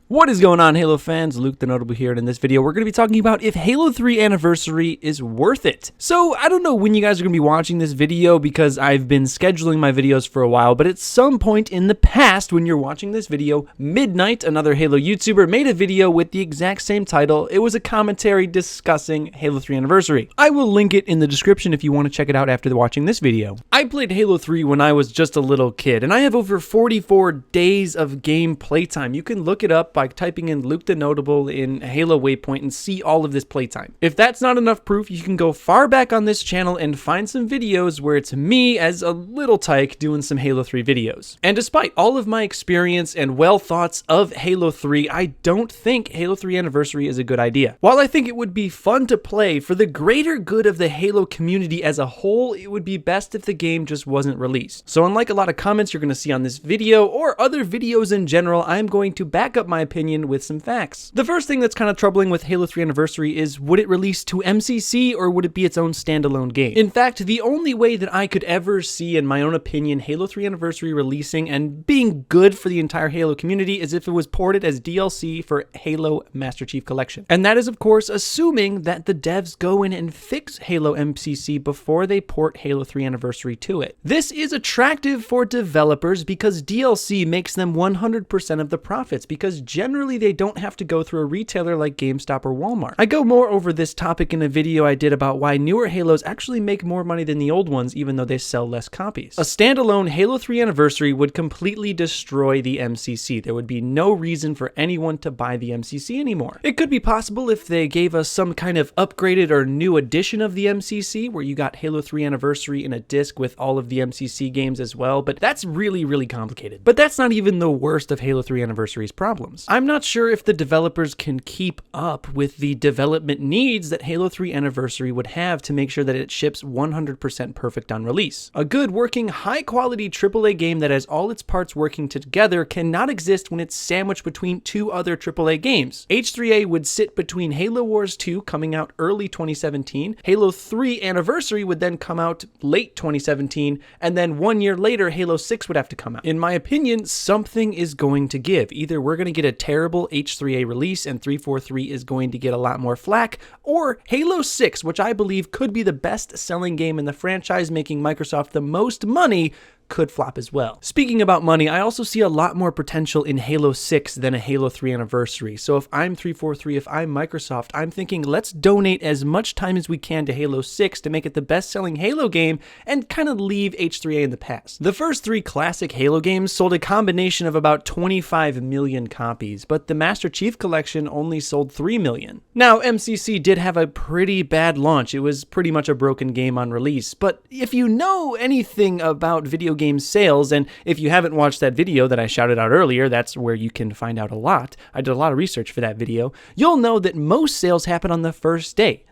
What is going on, Halo fans? Luke the Notable here, and in this video we're going to be talking about if Halo 3 Anniversary is worth it. So I don't know when you guys are going to be watching this video because I've been scheduling my videos for a while, but at some point in the past when you're watching this video, Midnight, another Halo YouTuber, made a video with the exact same title. It was a commentary discussing Halo 3 Anniversary. I will link it in the description if you want to check it out after watching this video. I played Halo 3 when I was just a little kid, and I have over 44 days of game playtime. You can look it up by typing in Luke the Notable in Halo Waypoint and see all of this playtime. If that's not enough proof, you can go far back on this channel and find some videos where it's me as a little tyke doing some Halo 3 videos. And despite all of my experience and well thoughts of Halo 3, I don't think Halo 3 Anniversary is a good idea. While I think it would be fun to play for the greater good of the Halo community as a whole, it would be best if the game just wasn't released. So unlike a lot of comments you're going to see on this video or other videos in general, I'm going to back up my opinion with some facts. The first thing that's kind of troubling with Halo 3 Anniversary is, would it release to MCC or would it be its own standalone game? In fact, the only way that I could ever see, in my own opinion, Halo 3 Anniversary releasing and being good for the entire Halo community is if it was ported as DLC for Halo Master Chief Collection. And that is, of course, assuming that the devs go in and fix Halo MCC before they port Halo 3 Anniversary to it. This is attractive for developers because DLC makes them 100% of the profits, because generally they don't have to go through a retailer like GameStop or Walmart. I go more over this topic in a video I did about why newer Halos actually make more money than the old ones, even though they sell less copies. A standalone Halo 3 Anniversary would completely destroy the MCC. There would be no reason for anyone to buy the MCC anymore. It could be possible if they gave us some kind of upgraded or new edition of the MCC, where you got Halo 3 Anniversary in a disc with all of the MCC games as well, but that's really complicated. But that's not even the worst of Halo 3 Anniversary's problems. I'm not sure if the developers can keep up with the development needs that Halo 3 Anniversary would have to make sure that it ships 100% perfect on release. A good working, high-quality AAA game that has all its parts working together cannot exist when it's sandwiched between two other AAA games. H3A would sit between Halo Wars 2 coming out early 2017, Halo 3 Anniversary would then come out late 2017, and then 1 year later Halo 6 would have to come out. In my opinion, something is going to give. Either we're going to get a terrible H3A release and 343 is going to get a lot more flack, or Halo 6, which I believe could be the best-selling game in the franchise, making Microsoft the most money, could flop as well. Speaking about money, I also see a lot more potential in Halo 6 than a Halo 3 Anniversary. So if I'm 343, if I'm Microsoft, I'm thinking let's donate as much time as we can to Halo 6 to make it the best-selling Halo game and kind of leave H3A in the past. The first three classic Halo games sold a combination of about 25 million copies, but the Master Chief Collection only sold 3 million. Now, MCC did have a pretty bad launch. It was pretty much a broken game on release, but if you know anything about video game sales, and if you haven't watched that video that I shouted out earlier, that's where you can find out a lot. I did a lot of research for that video. You'll know that most sales happen on the first day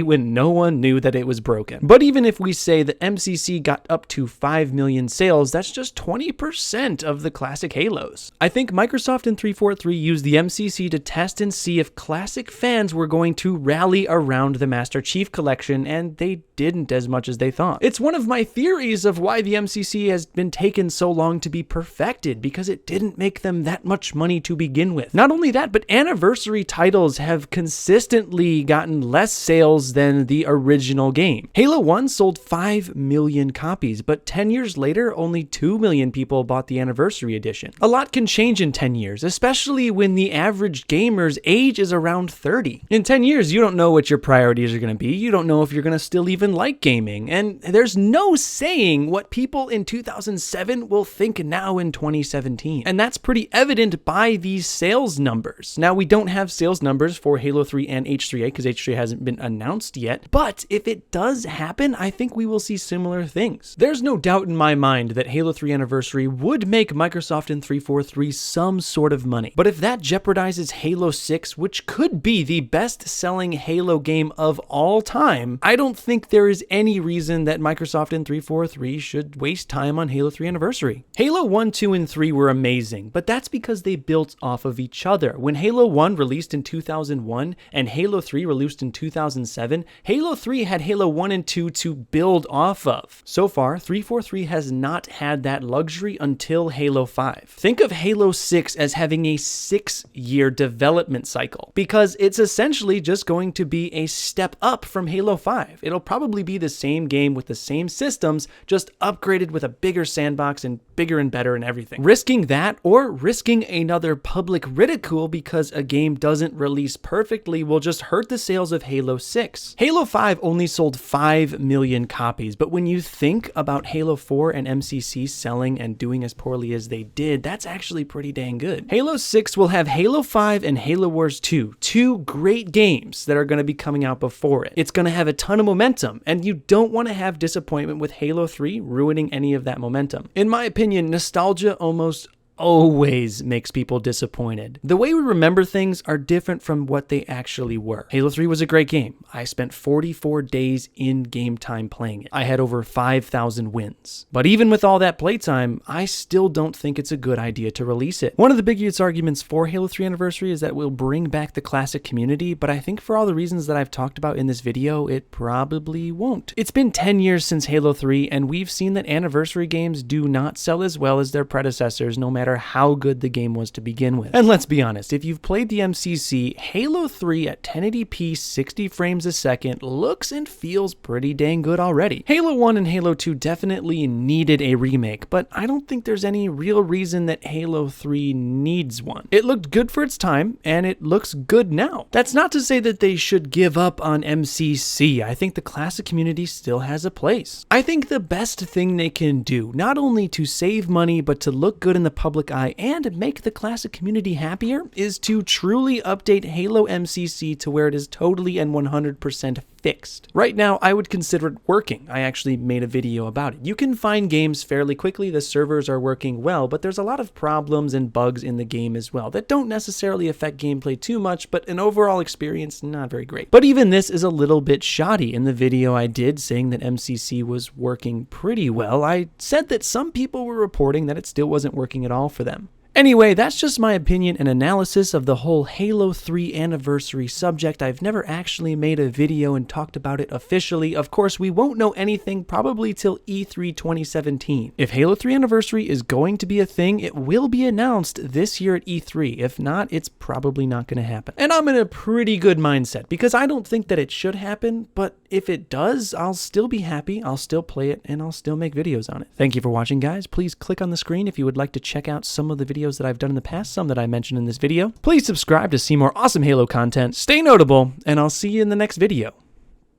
when no one knew that it was broken. But even if we say that MCC got up to 5 million sales, that's just 20% of the classic Halos. I think Microsoft and 343 used the MCC to test and see if classic fans were going to rally around the Master Chief Collection, and they didn't as much as they thought. It's one of my theories of why the MCC has been taken so long to be perfected, because it didn't make them that much money to begin with. Not only that, but anniversary titles have consistently gotten less sales than the original game. Halo 1 sold 5 million copies, but 10 years later, only 2 million people bought the anniversary edition. A lot can change in 10 years, especially when the average gamer's age is around 30. In 10 years, you don't know what your priorities are going to be. You don't know if you're going to still even like gaming, and there's no saying what people in 2007 will think now in 2017. And that's pretty evident by these sales numbers. Now, we don't have sales numbers for Halo 3 and H3A because H3A hasn't been announced yet, but if it does happen, I think we will see similar things. There's no doubt in my mind that Halo 3 Anniversary would make Microsoft and 343 some sort of money. But if that jeopardizes Halo 6, which could be the best-selling Halo game of all time, I don't think there is any reason that Microsoft and 343 should waste waste time on Halo 3 Anniversary. Halo 1, 2, and 3 were amazing, but that's because they built off of each other. When Halo 1 released in 2001 and Halo 3 released in 2007, Halo 3 had Halo 1 and 2 to build off of. So far, 343 has not had that luxury until Halo 5. Think of Halo 6 as having a 6-year development cycle, because it's essentially just going to be a step up from Halo 5. It'll probably be the same game with the same systems, just upgraded with a bigger sandbox and bigger and better and everything. Risking that or risking another public ridicule because a game doesn't release perfectly will just hurt the sales of Halo 6. Halo 5 only sold 5 million copies, but when you think about Halo 4 and MCC selling and doing as poorly as they did, that's actually pretty dang good. Halo 6 will have Halo 5 and Halo Wars 2, two great games that are going to be coming out before it. It's going to have a ton of momentum, and you don't want to have disappointment with Halo 3 ruining any of that momentum. In my opinion, nostalgia almost always makes people disappointed. The way we remember things are different from what they actually were. Halo 3 was a great game. I spent 44 days in game time playing it. I had over 5,000 wins. But even with all that playtime, I still don't think it's a good idea to release it. One of the biggest arguments for Halo 3 Anniversary is that we'll bring back the classic community, but I think for all the reasons that I've talked about in this video, it probably won't. It's been 10 years since Halo 3, and we've seen that Anniversary games do not sell as well as their predecessors, no matter how good the game was to begin with. And let's be honest, if you've played the MCC, Halo 3 at 1080p 60 frames a second looks and feels pretty dang good already. Halo 1 and Halo 2 definitely needed a remake, but I don't think there's any real reason that Halo 3 needs one. It looked good for its time, and it looks good now. That's not to say that they should give up on MCC. I think the classic community still has a place. I think the best thing they can do, not only to save money, but to look good in the public eye and make the classic community happier, is to truly update Halo MCC to where it is totally and 100% fixed. Right now, I would consider it working. I actually made a video about it. You can find games fairly quickly, the servers are working well, but there's a lot of problems and bugs in the game as well that don't necessarily affect gameplay too much, but an overall experience, not very great. But even this is a little bit shoddy. In the video I did saying that MCC was working pretty well, I said that some people were reporting that it still wasn't working at all for them. Anyway, that's just my opinion and analysis of the whole Halo 3 Anniversary subject. I've never actually made a video and talked about it officially. Of course, we won't know anything probably till E3 2017. If Halo 3 Anniversary is going to be a thing, it will be announced this year at E3. If not, it's probably not going to happen. And I'm in a pretty good mindset because I don't think that it should happen, but if it does, I'll still be happy, I'll still play it, and I'll still make videos on it. Thank you for watching, guys. Please click on the screen if you would like to check out some of the videos that I've done in the past, some that I mentioned in this video. Please subscribe to see more awesome Halo content. Stay notable, and I'll see you in the next video.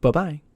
Bye-bye.